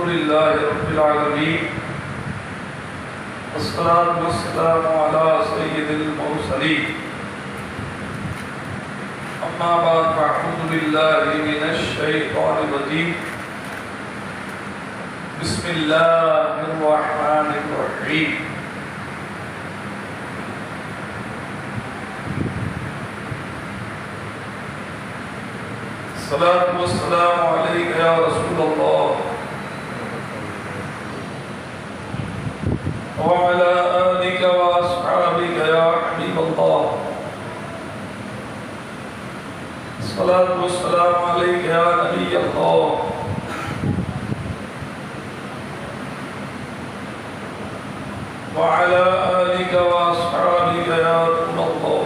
لله رب العالمين والصلاة والسلام على سيد المرسلين أما بعد فأعوذ بالله من الشيطان الرجيم بسم الله الرحمن الرحيم الصلاة والسلام عليك يا رسول الله وعلى آلك وأصحابك يا حبيب الله الصلاة والسلام عليك يا نبي الله وعلى آلك وأصحابك يا رسول الله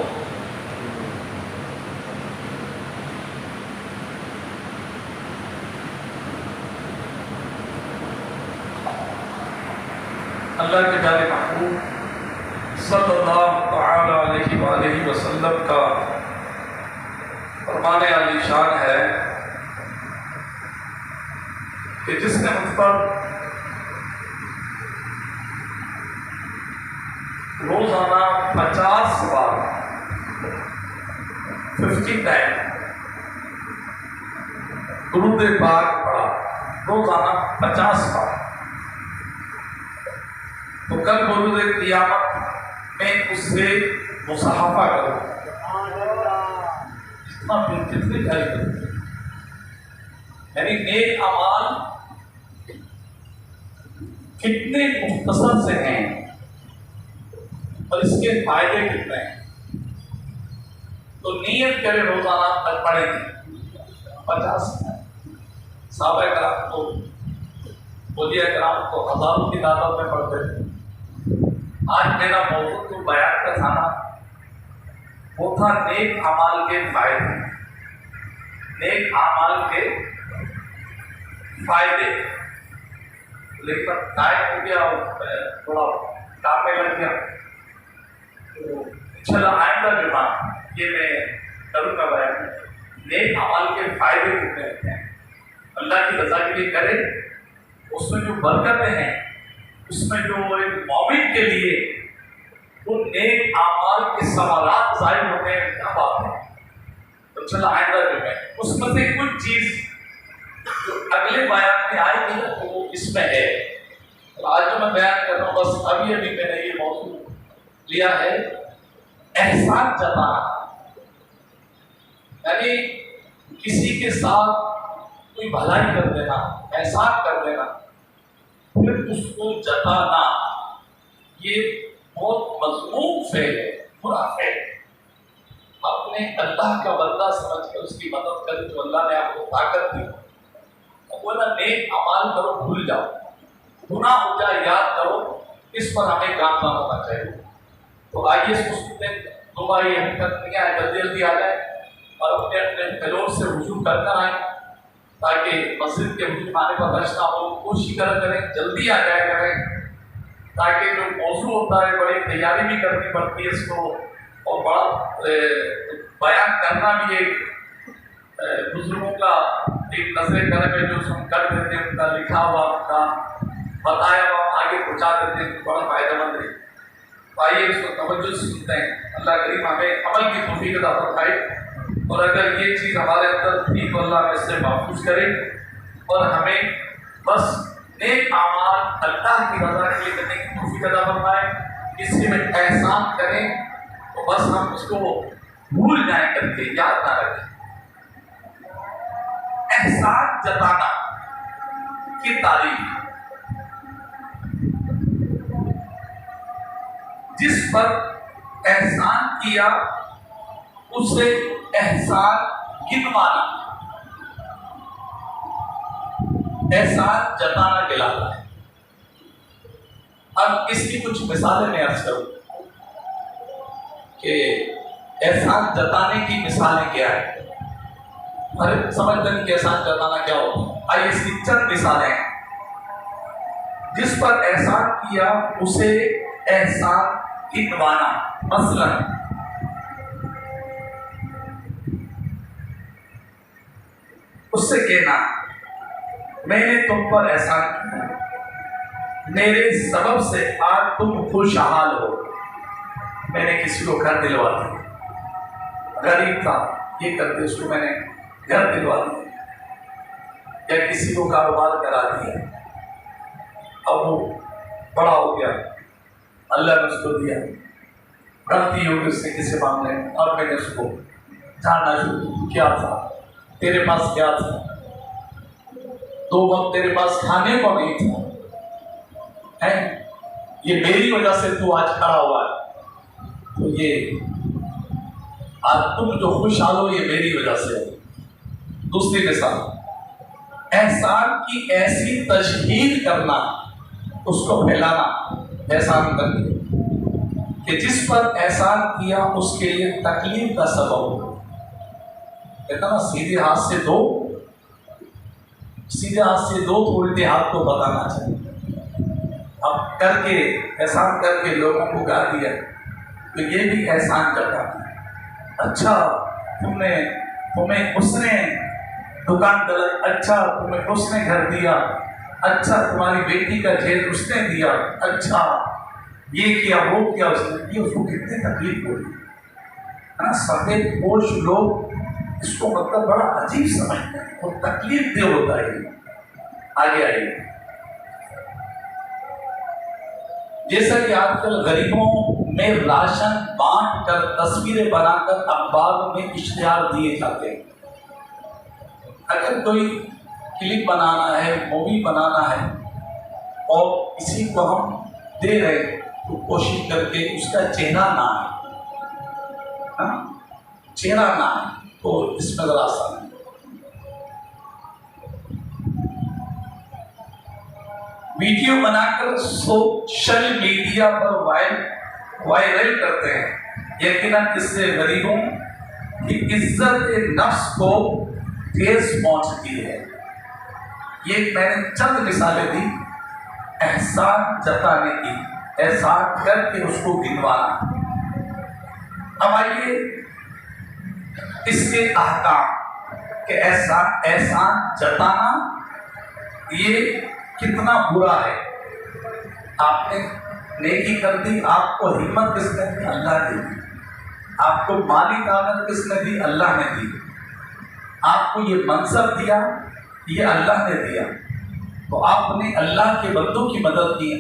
اللہ کے پیارے محبوب صلی اللہ تعالی علیہ وآلہ وسلم کا فرمان عالی شان ہے کہ جس نے مجھ پر روزانہ 50 بار 50 ٹائم درود پاک پڑھا، روزانہ 50 بار، تو کل بروز قیامت میں اس سے مصاحبہ کروں، کتنے بھائی یعنی نیک اعمال کتنے مختصر سے ہیں اور اس کے فائدے کتنے ہیں، تو نیت کرے روزانہ تک پڑھیں گے 50 صحابہ کرام تو اولیاء کرام تو ہزاروں کی تعداد میں پڑھتے تھے۔ آج میرا موضوع جو بیان کا تھا نا وہ تھا نیک اعمال کے فائدے، نیک اعمال کے فائدے، لیکن ٹائم ہو گیا اور تھوڑا کام میں لگ گیا، تو انشاءاللہ آئندہ جمعہ یہ میں کروں گا بیان، نیک اعمال کے فائدے کتنے ہیں، اللہ کی رضا کے لیے کرے، اس میں جو برکتیں ہیں، اس میں جو ایک مومن کے لیے وہ نیک اعمال کے ثمرات ظاہر ہوتے ہیں، کیا بات ہے۔ تو چلا آئندہ جو ہے اس میں سے کچھ چیز جو اگلے بیان میں آئے گی تو وہ اس میں ہے، اور آج جو میں بیان کر رہا ہوں بس ابھی میں نے یہ موضوع لیا ہے احسان جتانا، یعنی کسی کے ساتھ کوئی بھلائی کر دینا، احسان کر دینا، پھر اس کو جتانا، یہ بہت مذموم فعل ہے، برا فعل ہے۔ اپنے اللہ کا بندہ سمجھ کر اس کی مدد کرے تو اللہ نے آپ کو طاقت دی، وہ نہ نیک اعمال کرو بھول جاؤ، گناہ ہو جائے یاد کرو، اس پر ہمیں کام نہ ہونا چاہیے۔ تو آئیے اس کو سنتے ہیں، دو بھائی ابھی تک نہیں آئے، جلدی جلدی آ جائے اور اپنے اپنے فلور سے رجوع کر کر آئیں تاکہ مسجد کے رجوع آنے پر رش نہ ہو، کوشش کریں جلدی آ جائے کریں، تاکہ جو موضوع ہوتا ہے بڑی تیاری بھی کرنی پڑتی ہے اس کو، اور بڑا بیان کرنا بھی ایک بزرگوں کا ایک نظر کرم ہے جو ہم کر دیتے ہیں، ان کا لکھا ہوا، ان کا بتایا ہوا آگے پہنچا دیتے ہیں، بڑا فائدہ مند ہے۔ آئیے اس کو توجہ سے سنتے ہیں، اللہ کریم ہمیں عمل کی توفیق عطا فرمائے، اور اگر یہ چیز ہمارے اندر تھی تو اللہ ہمیں اس سے محفوظ کرے، اور ہمیں بس نیک اعمال اللہ کی رضا کے لیے کرنے کی توفیق عطا فرمائے، کسی میں احسان کریں تو بس ہم اس کو بھول جائیں کر کے، یاد نہ رکھیں۔ احسان جتانا کی تعریف، جس پر احسان کیا اسے احسان گنوانا، احسان جتانا کہلاتا ہے۔ اب اس کی کچھ مثالیں میں عرض کروں کہ احسان جتانے کی مثالیں کیا ہے، ہر سمجھتے ہیں کہ احسان جتانا کیا ہوتا ہے۔ آئیے اس کی چند مثالیں ہیں۔ جس پر احسان کیا اسے احسان گنوانا، مثلا اس سے کہنا میں نے تم پر احسان کیا، میرے سبب سے آج تم خوشحال ہو۔ میں نے کسی کو گھر دلوا دیا، غریب تھا یہ کرتے اس کو میں نے گھر دلوا دیا، یا کسی کو کاروبار کرا دیا، اب وہ بڑا ہو گیا، اللہ نے اس کو دیا، غلطی ہو گئی اس نے کسی معاملے میں، اور میں نے اس کو جاننا شروع کیا تھا، تیرے پاس کیا تھا، دو وقت تیرے پاس کھانے کو نہیں تھا، یہ میری وجہ سے تو آج کھڑا ہوا ہے، تو یہ آج تم جو خوشحال ہو یہ میری وجہ سے ہے۔ دوسری مثال، احسان کی ایسی تشہیر کرنا، اس کو پھیلانا، احسان کر کے کہ جس پر احسان کیا اس کے لیے تکلیف کا سبب ہو۔ کہتا نا سیدھے ہاتھ سے دو، سیدھے ہاتھ سے دو تو الٹے ہاتھ کو بتانا چاہیے۔ اب کر کے احسان کر کے لوگوں کو گا دیا تو یہ بھی احسان کرتا ہے۔ اچھا تمہیں اس نے دکان دلت، اچھا تمہیں اس نے گھر دیا، اچھا تمہاری بیٹی کا جیل اس نے دیا، اچھا یہ کیا وہ کیا اس نے کیا، اس کو کتنی تکلیف ہو رہی ہے نا۔ سفید پوش لوگ اس کو مطلب بڑا عجیب سمجھتے ہیں اور تکلیف دہ ہوتا ہے۔ آگے آئیے، جیسا کہ آج کل غریبوں میں راشن بانٹ کر تصویریں بنا کر اخبار میں اشتہار دیے جاتے ہیں۔ اگر کوئی کلپ بنانا ہے، مووی بنانا ہے اور کسی کو ہم دے رہے تو کوشش کر کے اس کا چہرہ نہ آئے، چہرہ نہ آئے تو اس میں ذرا آسان ہے۔ ویڈیو بنا کر سوشل میڈیا پر وائرل کرتے ہیں، یقیناً اس سے غریبوں کی عزت نفس کو ٹھیس پہنچتی ہے۔ یہ میں نے چند مثالیں دی احسان جتانے کی، احسان کر کے اس کو گنوانا۔ اب آئیے اس کے احکام کہ احسان جتانا یہ کتنا برا ہے۔ آپ نے نیکی کر دی، آپ کو ہمت کس نے دی؟ اللہ نے دی۔ آپ کو مالی طاقت کس نے دی؟ اللہ نے دی۔ آپ کو یہ منصب دیا، یہ اللہ نے دیا، تو آپ نے اللہ کے بندوں کی مدد کی،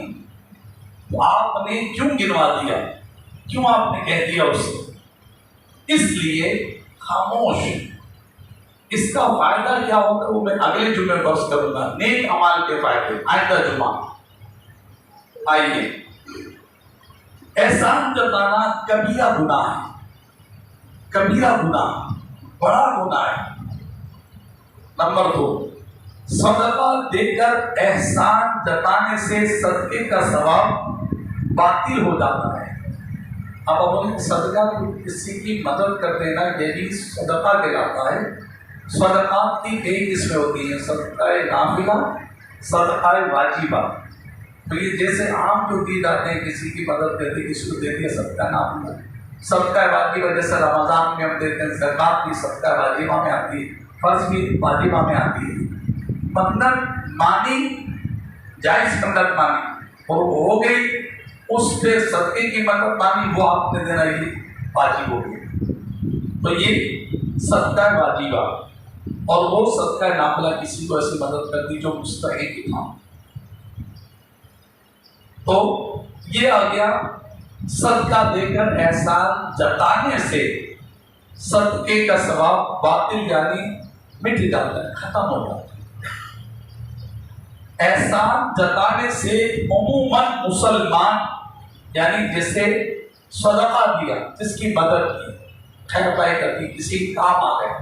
تو آپ نے کیوں گنوا دیا؟ کیوں آپ نے کہہ دیا اسے؟ اس لیے خاموش۔ اس کا فائدہ کیا ہوگا وہ میں اگلے جمعے بحث کروں گا، نیک اعمال کے فائدے، آئندہ جمعہ۔ آئیے، احسان جتانا کبیرہ گناہ ہے، کبیرہ گناہ، بڑا گناہ ہے۔ نمبر 2، صدقہ دے کر احسان جتانے سے صدقے کا ثواب باطل ہو جاتا ہے۔ اب اپنے صدقہ کسی کی مدد کر دینا یہ بھی صدقہ کہلاتا ہے۔ صدقات کی کئی قسمیں ہوتی ہیں، صدقہ نافلہ، صدقہ واجبہ۔ تو یہ جیسے عام جو دی جاتے ہیں، کسی کی مدد کرتے کسی کو دیتے ہیں، صدقہ نافلہ۔ صدقہ واجبہ جیسے رمضان میں ہم دیتے ہیں، زکوٰۃ بھی صدقہ واجبہ میں آتی ہے، فرض بھی واجبہ میں آتی ہے۔ منت مانی، جائز منت مانی اور وہ ہو گئی، اس پہ صدقے کی منت مانی، وہ آپ نے دینا، یہ واجب ہو گئی۔ تو یہ صدقہ واجبہ، اور وہ صدقہ نافلہ کسی کو ایسی مدد کر دی جو مستحق تھا۔ تو یہ آ گیا صدقہ دے کر احسان جتانے سے صدقے کا ثواب باطل یعنی مٹ جاتا ہے، ختم ہو جاتا ہے۔ احسان جتانے سے عموماً مسلمان یعنی جسے صدقہ دیا، جس کی مدد کی، خیر پائی کر دی، کسی کام آ گئے،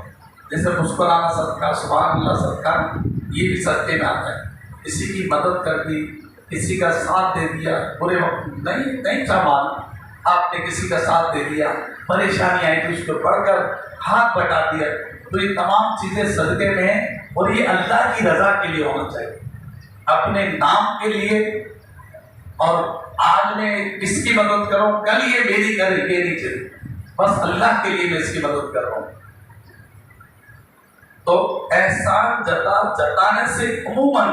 جیسے مسکرانا صدقہ، سبحان اللہ صدقہ، یہ بھی صدقے میں آتا ہے۔ کسی کی مدد کر دی، کسی کا ساتھ دے دیا، برے وقت نہیں تھا مال، آپ نے کسی کا ساتھ دے دیا، پریشانی آئی تو اس کو پڑھ کر ہاتھ بٹا دیا، تو یہ تمام چیزیں صدقے میں ہیں، اور یہ اللہ کی رضا کے لیے ہونا چاہیے، اپنے نام کے لیے۔ اور آج میں اس کی مدد کر رہا ہوں، کل یہ میری کرے، یہ نہیں چاہیے، بس اللہ کے لیے میں اس کی مدد کر رہا ہوں۔ تو احسان جتانے سے عموماً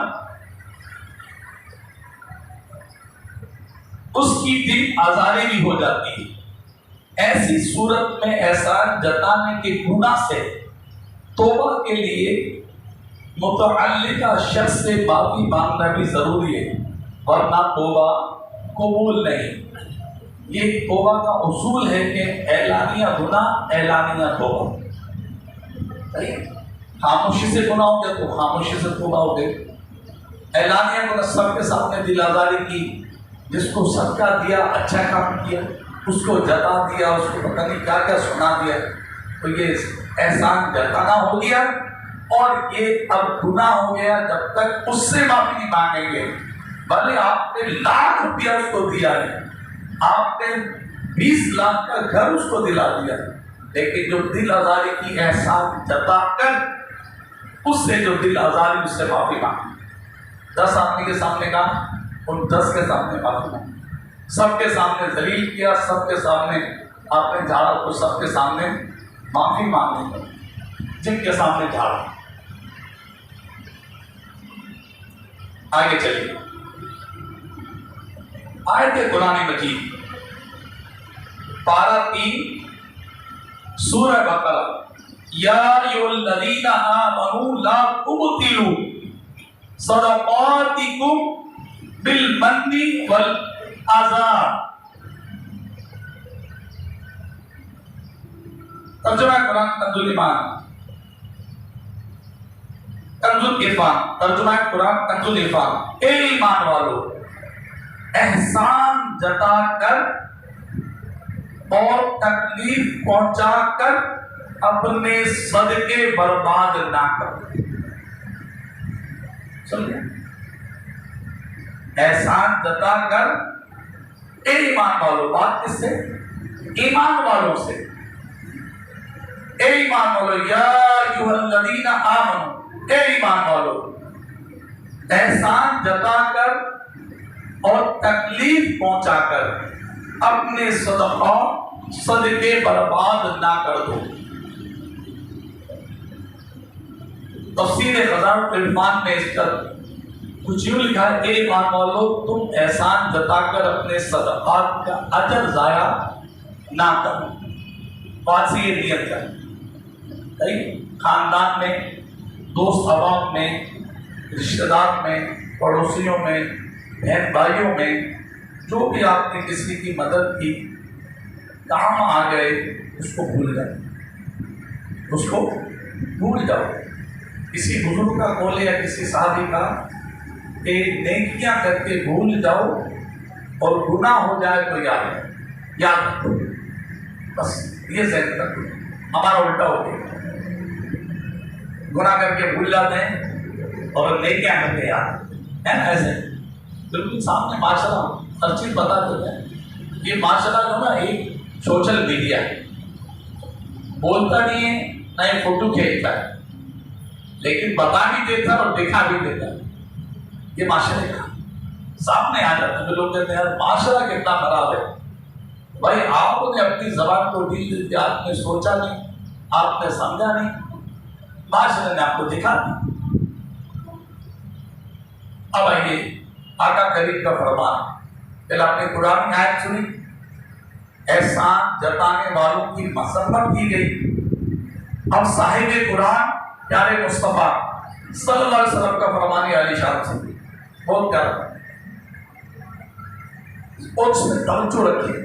اس کی دل آزاری بھی ہو جاتی ہے۔ ایسی صورت میں احسان جتانے کے گناہ سے توبہ کے لیے متعلقہ شخص سے معافی مانگنا بھی ضروری ہے، ورنہ توبہ قبول نہیں۔ یہ توبہ کا اصول ہے کہ اعلانیہ گناہ اعلانیہ توبہ۔ خاموشی سے گناہ ہو گیا تو خاموشی سے توبہ ہو گئی، اعلانیہ گناہ سب کے سامنے دل آزاری کی، جس کو صدقہ دیا، اچھا کام کیا، اس کو جتا دیا، اس کو پتہ نہیں کیا کیا سنا دیا، تو یہ احسان جتانا ہو گیا، اور یہ اب گناہ ہو گیا جب تک اس سے معافی نہیں مانگیں گے۔ بھلے آپ نے لاکھ روپیہ اس کو دیا ہے، آپ نے 20 لاکھ کا گھر اس کو دلا دیا، لیکن جو دل آزاری کی احسان جتا کر اس سے جو دل آزاری اس سے معافی مانگی، 10 آدمی کے سامنے کہا، ان 10 کے سامنے معافی مانگی، سب کے سامنے ذلیل کیا، سب کے سامنے آپ نے جھاڑا تو سب کے سامنے معافی مانگنے جن کے سامنے جھاڑا۔ آگے چلیے، آیت قرآن مجید پارہ 3 سورہ بقرہ، یا ایھا الذین آمنوا لا تبطلوا صدقاتکم بالمن والأذى۔ ترجمہ قرآن کنز الایمان، کنز العرفان، ترجمہ قرآن کنز العرفان۔ اے ایمان والو، احسان جتا کر اور تکلیف پہنچا کر اپنے صدقے برباد نہ کرو۔ سمجھے؟ احسان جتا کر، اے ایمان والو، بات کس سے؟ ایمان والوں سے۔ اے ایمان والو، یا ایھا الذین آمنوا، اے ایمان والو، احسان جتا کر اور تکلیف پہنچا کر اپنے صدقے برباد نہ کر دو۔ تفسیر خزائن العرفان میں اس کا کچھ یوں لکھا ہے، اے ایمان والو، تم احسان جتا کر اپنے صدقات کا اجر ضائع نہ کرو۔ بات سے یہ نیت ہے، خاندان میں، دوست احباب میں، رشتہ دار میں، پڑوسیوں میں، بہن بھائیوں میں، جو بھی آپ نے کسی کی مدد کی، کام آ گئے، اس کو بھول جاؤ، اس کو بھول جاؤ۔ کسی بزرگ کا قول یا کسی صحابی کا کہ نیکیاں کر کے بھول جاؤ اور گناہ ہو جائے تو یاد رکھو، بس یہ ذہن رکھو۔ ہمارا الٹا ہو گیا، گناہ کر کے بھول جاتے ہیں اور نیکیاں کر کے یاد ہے نا، ایسے بالکل سامنے معاشرہ ہر چیز بتا دیتا ہے۔ یہ معاشرہ جو نا ایک سوشل میڈیا ہے، بولتا نہیں ہے نہ یہ فوٹو کھینچتا ہے، لیکن بتا بھی دیتا ہے اور دکھا بھی دیتا ہے۔ یہ معاشرے کا سامنے آ جاتا ہے، لوگ کہتے ہیں یار معاشرہ کتنا خراب ہے۔ بھائی آپ نے اپنی زبان کو ڈھیل دی تھی، آپ نے سوچا نہیں، آپ نے سمجھا نہیں، معاشرے نے آپ کو دکھا دی۔ اب آئیے آقا کریم کا فرمان، پہلے آپ نے قرآن کی آیت سنی، احسان جتانے والوں کی مذمت کی گئی۔ اب صاحب قرآن پیارے مصطفیٰ صلی اللہ علیہ وسلم کا فرمان عالی شان سے بہت پیارا، اور اس میں توجہ رکھیے،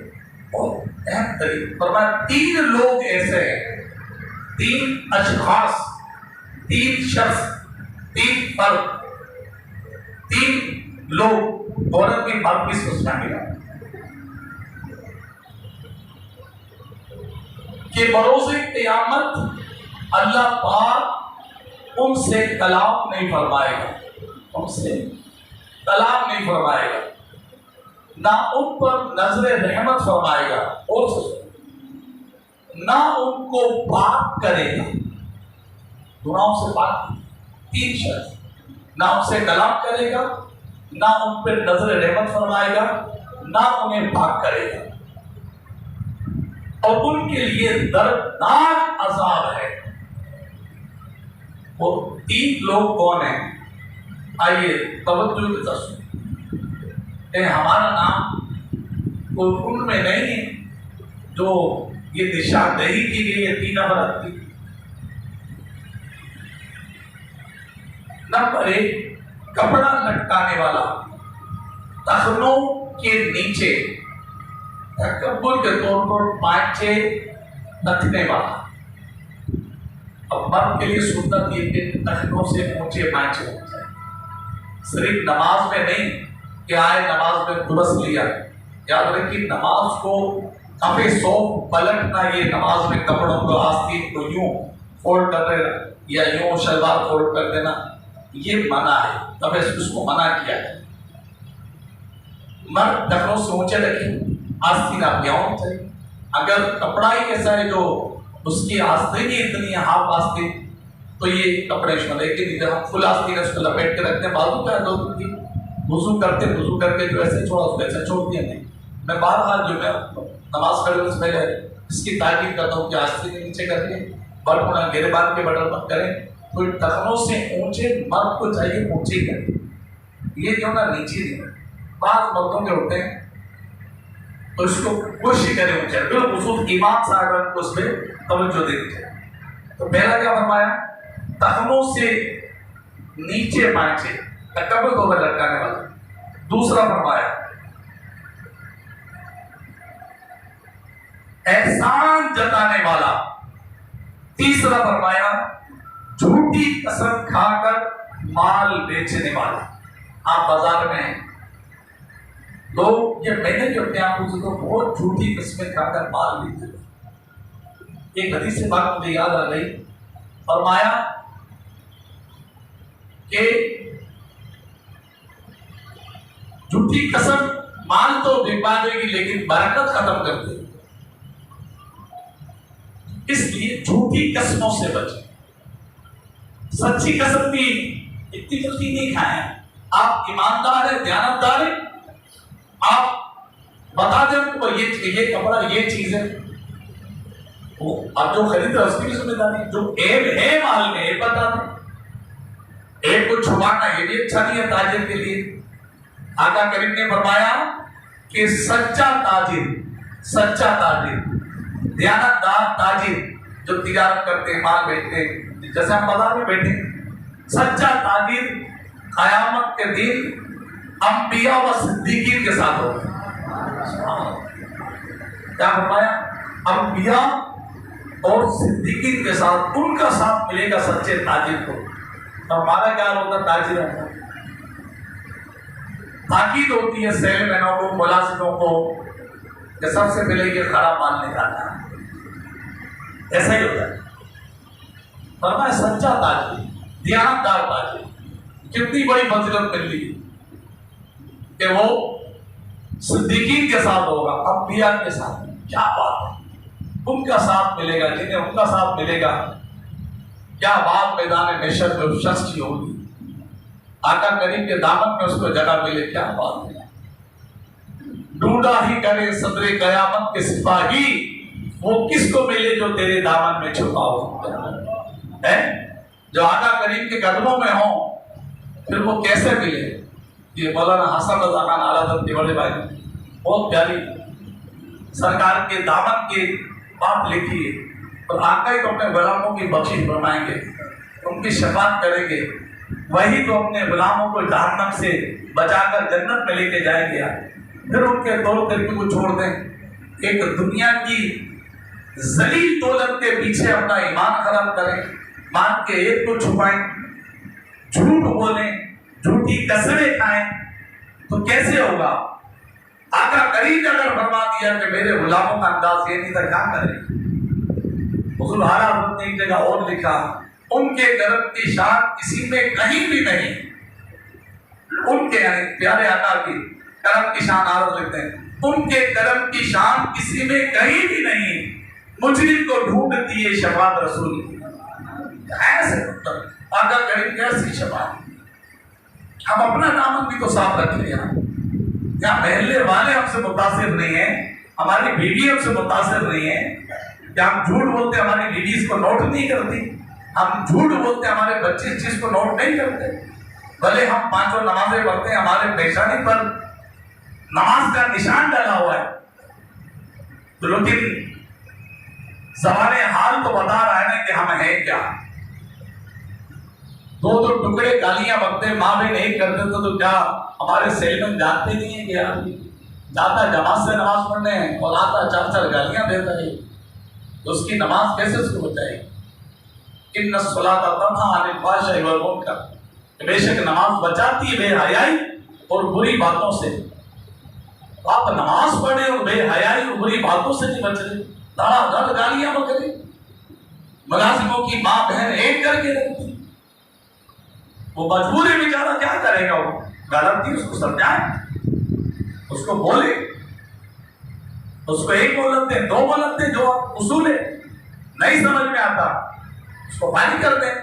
بہت اہم ترین فرمایا، 3 لوگ ایسے ہیں، 3 اشخاص، 3 شخص، 3 فرد، 3 لوگ، عورت کی مرد بھی سوچنا ملا کہ بروز قیامت اللہ پاک ان سے کلام نہیں فرمائے گا، ان سے کلام نہیں فرمائے گا، نہ ان پر نظر رحمت فرمائے گا، اور نہ ان کو پاک کرے گا، گناہوں سے پاک۔ 3 شخص، نہ ان سے کلام کرے گا، نہ ان پر نظر رحمت فرمائے گا، نہ انہیں پاک کرے گا، اور ان کے لیے دردناک عذاب ہے۔ وہ 3 لوگ کون ہیں؟ آئیے توجہ کے ساتھ سنیں۔ ہمارا نام کوئی ان میں نہیں ہے جو یہ نشاندہی کی گئی ہے 3 نمبر کی۔ نمبر 1 کپڑا لٹکانے والا، ٹخنوں کے نیچے تکبر کے طور پر پانچے رکھنے والا۔ اب مرد کے لیے سنت یہ کہ ٹخنوں سے اونچے پانچے ہو جائے، صرف نماز میں نہیں کہ آئے نماز میں درست لیا۔ یاد رکھیے نماز کو کافی سو پلٹنا، یہ نماز میں کپڑوں کو آستین کو یوں فولڈ کر دینا یا یوں شلوار فولڈ کر دینا، یہ منع ہے، تب اس کو منع کیا ہے۔ مرد ٹخنوں سے اونچے رکھیں، آستین آپ یوں چاہیے۔ اگر کپڑا ہی کیسا ہے جو اس کی آستین ہی اتنی ہے، ہاف آستین، تو یہ کپڑے شملے کے لیے ہم فل آستین اس کو لپیٹ کے رکھتے ہیں، بازو پہ دو کی وضو کر کے جو ایسے چھوڑا اس کو ایسے چھوڑ دیا نہیں۔ میں بہرحال جو میں نماز پڑھنے سے پہلے اس کی تاکید کرتا ہوں کہ آستین نیچے کر کے برپنا گریبان کے بٹن مت کریں۔ تو ٹخنوں سے اونچے مرد کو چاہیے اونچے کریں، یہ جو نا نیچے نہیں۔ بعض مردوں کے ہوتے ہیں تو اس کو کوشش کریں اونچے، بالخصوص امام صاحب کو اس پہ توجہ دینی چاہیے۔ تو پہلا کیا فرمایا؟ ٹخنوں سے نیچے پانچے، تکبر کو لٹکانے والا۔ دوسرا فرمایا احسان جتانے والا۔ تیسرا فرمایا جھوٹی قسم کھا کر مال بیچنے والا۔ آپ بازار میں ہیں، لوگ یہ میں نے جو اپنے آپ کو بہت جھوٹی قسمیں کھا کر مال بیچتے ہیں۔ ایک حدیث سے بات مجھے یاد آ گئی، فرمایا کہ جھوٹی قسم مال تو بکوا دے گی لیکن برکت ختم کر دے گی، اس لیے جھوٹی قسموں سے بچیں۔ سچی قسم بھی اتنی جلدی نہیں کھائیں۔ آپ ایماندار ہیں، دیانتدار ہیں، آپ بتا دیں ان کو یہ کپڑا یہ چیز ہے، آپ جو خرید رہے اس کی بھی ذمہ داری۔ جو عیب ہے مال میں عیب بتا دیں، عیب کو چھپانا یہ بھی اچھا نہیں ہے تاجر کے لیے۔ آقا کریم نے فرمایا کہ سچا تاجر دیانتدار تاجر جو تجارت کرتے ہیں، مال بیچتے ہیں، جیسے ہم بازار میں بیٹھے، سچا تاجر قیامت کے دن انبیاء و صدیقین کے ساتھ ہوگا۔ کیا فرمایا؟ انبیاء اور صدیقین کے ساتھ، ان کا ساتھ ملے گا سچے تاجر کو۔ اور ہمارا کیا ہوتا ہے تاجروں کو؟ تاکید ہوتی ہے سیل مینوں کو، ملازموں کو کہ سب سے پہلے یہ خراب مال نکالنا ہے، ایسا ہی ہوتا ہے۔ فرمایا سچا تاجر، دیانتدار تاجر، کتنی بڑی فضیلت مل رہی ہے کہ وہ صدیقین کے ساتھ ہوگا، انبیاء کے ساتھ۔ کیا بات ہے، ان کا ساتھ ملے گا، جنہیں ان کا ساتھ ملے گا، کیا بات میدان محشر میں اس شخص کی ہوگی، آقا کریم کے دامن میں اس کو جگہ ملے، کیا بات ہے۔ ڈھونڈا ہی کرے صدر قیامت کے سپاہی، وہ کس کو ملے جو تیرے دامن میں چھپا ہو ہے، جو آقا کریم کے قدموں میں ہوں، پھر وہ کیسے ملے۔ یہ مولانا حسن رضا خان اعلیٰ حضرت کے بڑے بھائی بہت پیاری سرکار کے دامن کی بات لکھی ہے، اور آقا ہی تو اپنے غلاموں کی بخشش فرمائیں گے، ان کی شفاعت کریں گے، وہی تو اپنے غلاموں کو جہنم سے بچا کر جنت میں لے کے جائیں گے۔ پھر ان کے طور طریقے کو چھوڑ دیں، ایک دنیا کی ذلیل دولت کے پیچھے اپنا ایمان خراب کریں، مان کے ایک کو چھپائیں، جھوٹ بولیں، جھوٹی قسمیں کھائیں، تو کیسے ہوگا؟ آقا کریم اگر فرما دیا کہ میرے غلاموں کا انداز یہ نہیں تھا، کیا کریں؟ حضور اعلیٰ حضرت نے ایک جگہ اور لکھا، ان کے کرم کی شان کسی میں کہیں بھی نہیں۔ ان کے یعنی پیارے آقا کی کرم کی شان عارض لکھتے ہیں، ان کے کرم کی شان کسی میں کہیں بھی نہیں، مجرم کو ڈھونڈ دیے شفاعت رسول کی۔ ایسے آقا کریم کیسی شفاعت۔ ہم اپنا دامن بھی تو صاف رکھیں یہاں محلے والے ہم سے متاثر نہیں ہیں، ہماری بیوی ہم سے متاثر نہیں ہے، کیا ہم جھوٹ بولتے ہماری بیوی اس کو نوٹ نہیں کرتی؟ ہم جھوٹ بولتے ہیں، ہمارے بچے اس چیز کو نوٹ نہیں کرتے. بھلے ہم 5 نمازیں پڑھتے ہیں، ہمارے پیشانی پر نماز کا نشان ڈلا ہوا ہے، لیکن زبان حال تو بتا رہا ہے نا کہ ہم ہیں کیا. 2 ٹکڑے گالیاں بکتے ماں بھی نہیں کرتے تو کیا ہمارے سیل میں جانتے نہیں ہیں کہ یار جاتا جماعت سے نماز پڑھنے ہیں اور آتا 4 گالیاں دیتا ہے، تو اس کی نماز کیسے اس کو بچائے گی؟ ان الصلاۃ تنہی عن الفحشاء والمنکر، بے شک نماز بچاتی ہے بے حیائی اور بری باتوں سے. آپ نماز پڑھیں اور بے حیائی اور بری باتوں سے نہیں بچ رہے، دھڑا دھڑ گالیاں بکرے. ملازموں کی ماں بہن ایک کر کے رکھتی، وہ مجبور ہے بیچارہ، کیا کرے گا؟ وہ غلطی اس کو سمجھائیں، اس کو بولے، اس کو 1 مولت دیں 2 مولت دیں، جو اصول ہے نہیں سمجھ میں آتا اس کو فائل کر دیں،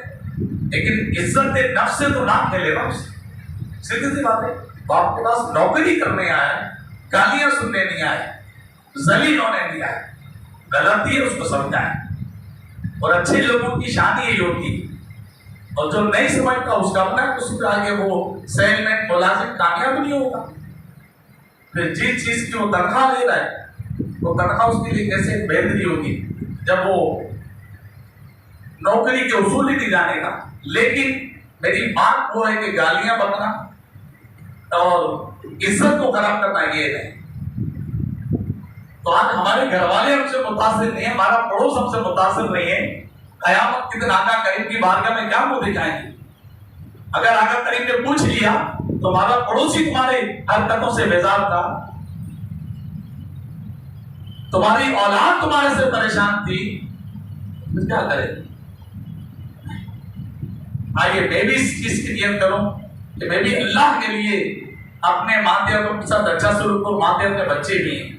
لیکن عزت نفس سے تو نہ کھیلے نا. اس سیدھی سی بات ہے، وہ آپ کے پاس نوکری کرنے آئے، گالیاں سننے نہیں آئے، ذلیل ہونے نہیں آئے. غلطی ہے اس کو سمجھائیں، اور اچھے لوگوں کی شان یہی ہوتی ہے. اور جو نہیں سمجھتا اس کا اپنا قصور، آگے وہ سیل میں ملازم کامیاب نہیں ہوگا. پھر جس چیز کی وہ تنخواہ لے رہا ہے، وہ تنخواہ اس کے لیے کیسے بہتری ہوگی جب وہ نوکری کے اصول ہی نہیں جانے گا. لیکن میری بات وہ ہے کہ گالیاں بکنا اور عزت کو خراب کرنا یہ ہے. تو آج ہمارے گھر والے ہم سے متاثر نہیں ہیں، ہمارا پڑوس ہم سے متاثر نہیں ہے. قیامت کے دن آقا کریم کی بارگاہ میں کیا منہ دکھائیں گے؟ اگر آقا کریم نے پوچھ لیا تو ہمارا پڑوسی تمہارے حرکتوں سے بیزار تھا، تمہاری اولاد تمہارے سے پریشان تھی، تو کیا کرے؟ آئیے میں بھی اس چیز کی نیت کروں کہ میں بھی اللہ کے لیے اپنے ماتے کے ساتھ اچھا سلوک کروں. ماتے اپنے بچے بھی ہیں،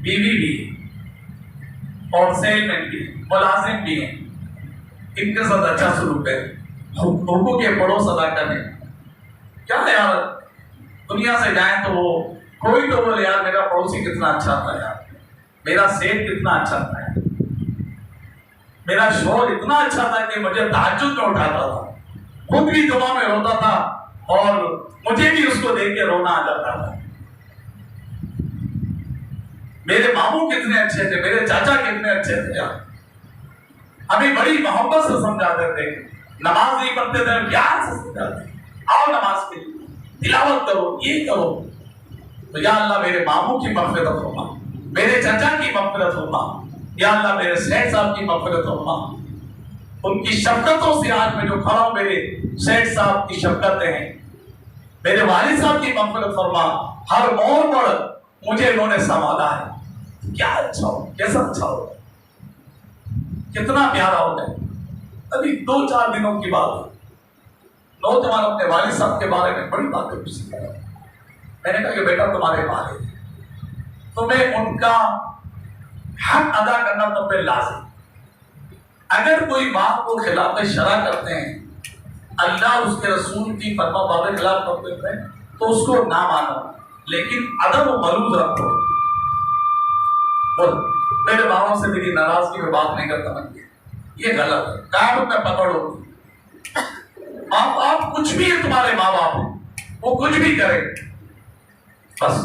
بیوی بھی ہے، اور سیل مین بھی، ملازم بھی ہیں، ان کے ساتھ اچھا سلوک ہے، حقوق کے پڑوس ادا کریں. کیا ہے یار، دنیا سے جائیں تو وہ کوئی تو بولے یار میرا پڑوسی کتنا اچھا تھا، یار میرا سیٹ کتنا اچھا تھا، میرا شوہر اتنا اچھا تھا کہ مجھے تہجد میں اٹھاتا تھا، خود بھی جمعہ میں روتا تھا اور مجھے بھی اس کو دیکھ کے رونا آ جاتا تھا. میرے ماموں کتنے اچھے تھے، میرے چاچا کتنے اچھے تھے، ہمیں بڑی محبت سے سمجھاتے تھے. نماز نہیں پڑھتے تھے، پیار سے سمجھاتے تھے، آؤ نماز کے لیے تلاوت کرو، یہ کرو. تو یا اللہ میرے ماموں کی مغفرت فرما، میرے چچا کی مغفرت فرما، یا اللہ میرے سیٹ صاحب کی مغفرت فرما. ان کی شفقتوں سے آج میں جو کھڑا ہوں، میرے سیٹ صاحب کی شفقتیں ہیں. میرے والد صاحب کی مغفرت فرما، ہر موڑ پر مجھے انہوں نے سنبھالا ہے. کیا اچھا ہو، کیسا اچھا ہو، کتنا پیارا ہو گیا. ابھی 2-4 دنوں کی بات ہے، نوجوان اپنے والد صاحب کے بارے میں بڑی باتیں پوچھ رہا. میں نے کہا کہ بیٹا تمہارے والد ہیں، تمہیں ان کا حق ادا کرنا تم پہ لازم. اگر کوئی بات کو خلاف شرع کرتے ہیں، اللہ اس کے رسول کی فرما برداری کے خلاف کرتے ہیں، تو اس کو نہ مانو، لیکن ادب و ملوز رکھو. میرے ماں سے میری ناراضگی میں بات نہیں کرتا، یہ غلط ہے. قیامت میں پکڑو. ماں باپ کچھ بھی ہے، تمہارے ماں باپ ہیں، وہ کچھ بھی کریں، بس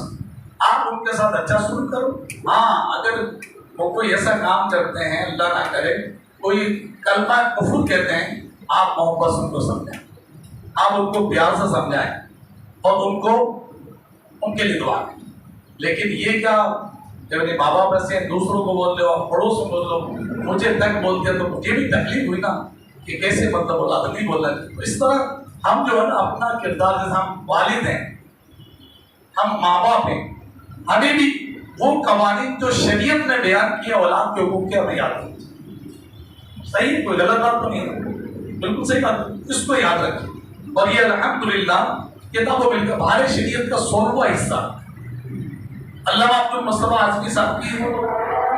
آپ ان کے ساتھ اچھا سلوک کرو. ہاں اگر وہ کوئی ایسا کام کرتے ہیں، اللہ نہ کرے کوئی کلمہ کفر کہتے ہیں، آپ محبت سے ان کو سمجھائیں، آپ ان کو پیار سے سمجھائیں اور ان کو ان کے لیے دعا کریں. لیکن یہ کیا جب اپنے ماں باپ ایسے ہیں، دوسروں کو بول لو، پڑوس میں بول لو، مجھے تک بولتے تو مجھے بھی تکلیف ہوئی نا کہ کیسے مطلب بولا نہیں بولنا. اس طرح ہم جو ہے نا اپنا کردار، جیسے ہم والد ہیں، ہم ماں باپ ہیں، ہمیں بھی وہ قوانین جو شریعت نے بیان کیا اولاد کے حقوق کے ہمیں یاد رکھیں. صحیح، کوئی غلط بات تو نہیں ہے، بالکل صحیح بات ہے، اس کو یاد رکھیں. اور یہ الحمدللہ کتاب و مل کا بہار شریعت کا 16واں حصہ علامہ عبد المصطفیٰ اعظمی صاحب کی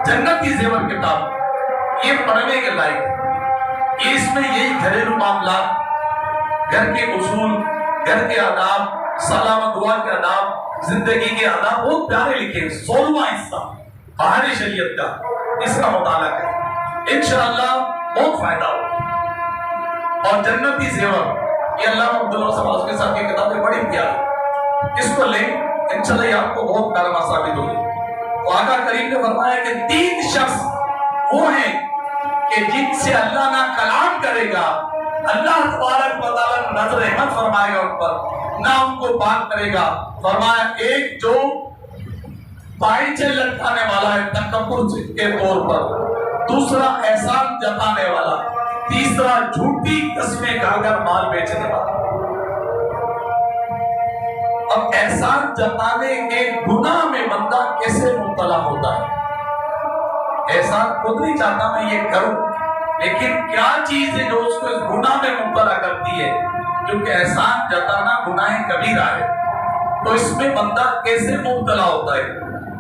جنت کی زیور کتاب، یہ پڑھنے کے لائق ہے. اس میں یہی گھریلو معاملات، گھر کے اصول، گھر کے آداب، سلام دعا کے آداب، زندگی کے آداب بہت پیارے لکھے ہیں. 16واں حصہ بہار شریعت کا، اس کا مطالعہ کریں، انشاءاللہ بہت فائدہ ہوگا. اور جنتی زیور، یہ اللہ عبداللہ صاحب کے ساتھ یہ کتابیں بڑی پیاری، اس کو لیں انشاءاللہ یہ آپ کو بہت کارآمد ثابت ہوگی۔ تو آقا کریم نے فرمایا کہ 3 شخص وہ ہیں کہ جن سے اللہ نہ کلام کرے گا، اللہ تبارک و تعالیٰ نظر رحمت فرمائے گا ان پر، نہ ان کو پاک کرے گا۔ فرمایا ایک جو پائچے لٹکانے والا ہے تکبر کے طور پر، دوسرا احسان جتانے والا، تیسرا جھوٹی قسمیں کھا کر مال بیچنے والا۔ اب احسان جتانے کے گناہ میں بندہ کیسے مبتلا ہوتا ہے؟ احسان خود نہیں چاہتا میں یہ کروں، لیکن کیا چیز ہے جو اس کو اس گناہ میں مبتلا کرتی ہے؟ کیونکہ احسان جتانا گناہ کبیرہ ہے، تو اس میں بندہ کیسے مبتلا ہوتا ہے؟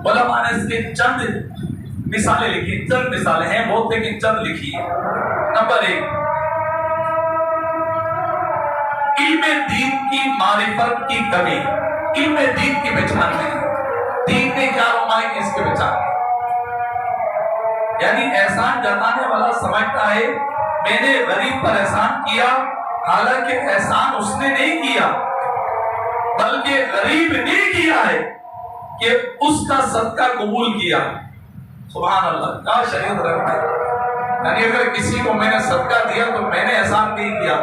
علماء نے اس کے چند مثالیں لکھی، چند مثالیں ہیں بہت لیکن چند لکھی ہیں۔ نمبر 1، علم دین کی معرفت کی کمی، علم دین کی پہچان نہیں، دین نے کیا رمائی اس کے پہچان، یعنی احسان جتانے والا سمجھتا ہے میں نے غریب پر احسان کیا، حالانکہ احسان اس نے نہیں کیا بلکہ غریب نے کیا ہے کہ اس کا صدقہ قبول کیا۔ سبحان اللہ، کیا شریعت رکھتا ہے، یعنی اگر کسی کو میں نے صدقہ دیا تو میں نے احسان نہیں کیا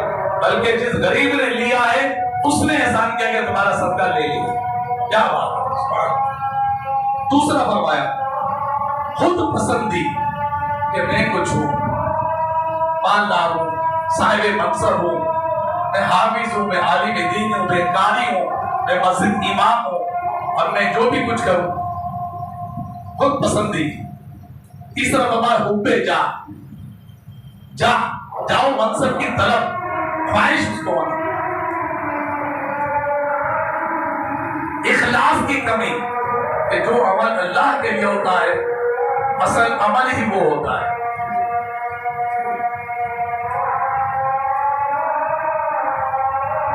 بلکہ جس غریب نے لیا ہے اس نے احسان کیا کہ تمہارا صدقہ لے لیا۔ کیا بات ہے۔ دوسرا فرمایا خود پسندی کہ میں کچھ ہوں، مالدار ہوں، صاحب منصب ہوں، میں حافظ ہوں، میں عالم دین ہوں، میں قاری ہوں، میں مسجد امام ہوں، اور میں جو بھی کچھ کروں، خود پسندی۔ تیسرا فرمایا حب جاؤ منصب کی طلب، خواہش اس کو ہونا۔ اخلاص کی کمی کہ جو عمل اللہ کے لیے ہوتا ہے اصل عمل ہی وہ ہوتا ہے۔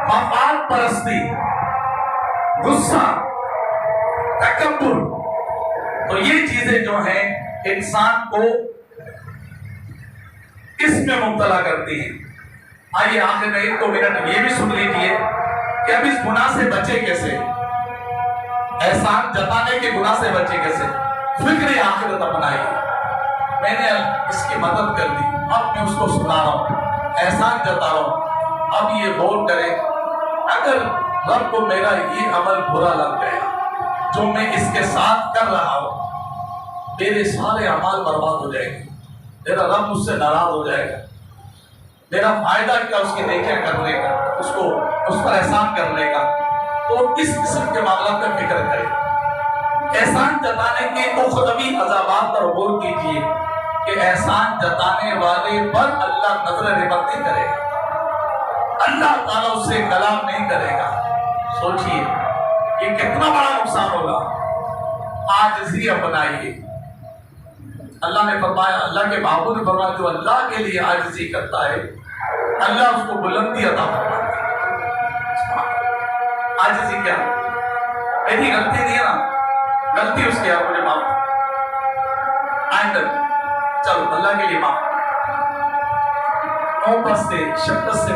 مفاد پرستی، غصہ، تکبر، تو یہ چیزیں جو ہیں انسان کو اس میں مبتلا کرتی ہیں۔ آئیے آخر میں 1-2 منٹ یہ بھی سن لیجیے کہ اب اس گناہ سے بچے کیسے، احسان جتانے کے گناہ سے بچے کیسے، فکر آخرت اپنائی۔ میں نے اس کی مدد کر دی، اب میں اس کو سنا رہا ہوں، احسان جتا رہا ہوں۔ اب یہ غور کرے اگر رب کو میرا یہ عمل برا لگ گیا جو میں اس کے ساتھ کر رہا ہوں، میرے سارے اعمال برباد ہو جائیں گے، میرا رب مجھ سے ناراض ہو جائے گا، میرا فائدہ کیا اس کی نیکیاں کرنے کا، اس پر احسان کرنے کا۔ تو اس قسم کے معاملات کا فکر کرے۔ احسان جتانے کے اخروی عذابات پر غور کیجیے کہ احسان جتانے والے پر اللہ نظر رحمت نہیں کرے گا، اللہ تعالیٰ اس سے کلام نہیں کرے گا۔ سوچئے یہ کتنا بڑا نقصان ہوگا۔ عاجزی اپنائیے۔ اللہ نے فرمایا، اللہ کے محبوب نے فرمایا جو اللہ کے لیے عاجزی کرتا ہے اللہ اس کو بلندی عطا فرماتا ہے۔ عاجزی کیا؟ میری غلطی نہیں ہے نا، غلطی اس کی ہے، مجھے معاف، آئندہ چلو اللہ کے لیے معاف، محبت سے، شفقت سے۔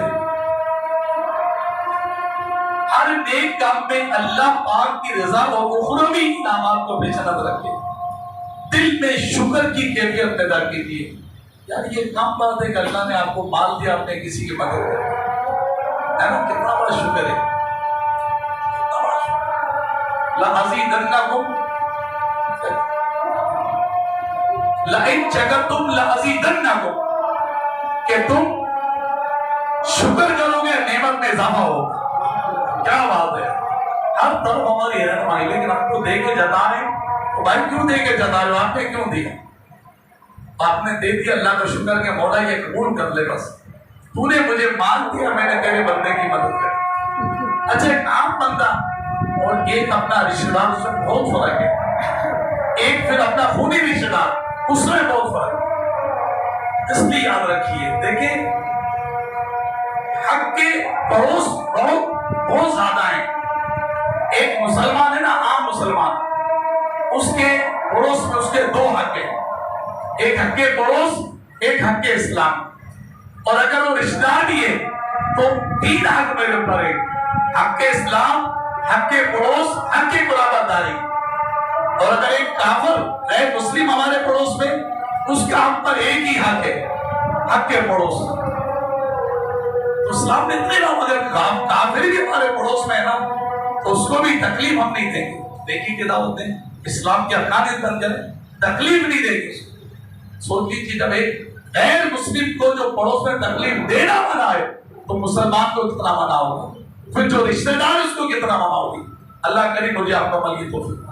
ہر نیک کام میں اللہ پاک کی رضا اور اخروی انعامات کو پیش نظر رکھے، دل میں شکر کی کیفیت پیدا کیجیے۔ یار یہ کم بات ہے کہ اللہ نے آپ کو مال دیا، آپ نے کسی کی مدد کری، ہے نا، کتنا بڑا شکر ہے، کتنا بڑا شکر۔ لَأَزِيدَنَّكُمْ لَإِن شَكَرْتُمْ لَأَزِيدَنَّكُمْ، کہ تم شکر کرو گے نعمت میں اضافہ ہوگا۔ کیا بات ہے، ہر طرف ہماری رہنمائی، لیکن آپ کو دے کے جتا رہے ہیں تو بھائی کیوں دے کے جتا رہے ہو، آپ نے کیوں دیا؟ آپ نے دے دیا، اللہ کا شکر کہ مولا یہ قبول کر لے، بس تو نے مجھے مال دیا، میں نے تیرے بندے کی مدد کری۔ اچھا ایک عام بندہ اور ایک اپنا رشتہ دار، اس میں بہت فرق ہے، ایک پھر اپنا خونی رشتہ دار، اس میں بہت فرق ہے۔ اس لیے یاد رکھیے، دیکھیں حق کے پڑوس بہت زیادہ ہیں۔ ایک مسلمان ہے نا، عام مسلمان، اس کے پڑوس میں اس کے 2 حق ہیں، ایک حق پڑوس، ایک حق اسلام، اور اگر وہ رشتہ دار بھی ہے تو 3 حق میرے اوپر ہے، حق اسلام، حق پڑوس، حق قرابت داری۔ اور اگر ایک کافر غیر مسلم ہمارے پڑوس میں، اس کا ہم پر ایک ہی حق ہے، حق پڑوس۔ تو اسلام نے اتنے نام، اگر کافر بھی ہمارے پڑوس میں ہے نا تو اس کو بھی تکلیف ہم نہیں دیں گے۔ دیکھیے کہ دعوت دیں اسلام کے ارکان کے اندر تکلیف نہیں دیں گے۔ سوچ لیجیے جب ایک غیر مسلم کو جو پڑوس میں تکلیف دینا منع ہے تو مسلمان کو کتنا منع ہوگا، پھر جو رشتہ دار اس کو کتنا منع ہوگی۔ اللہ کریم مجھے آپ کو عمل کی توفیق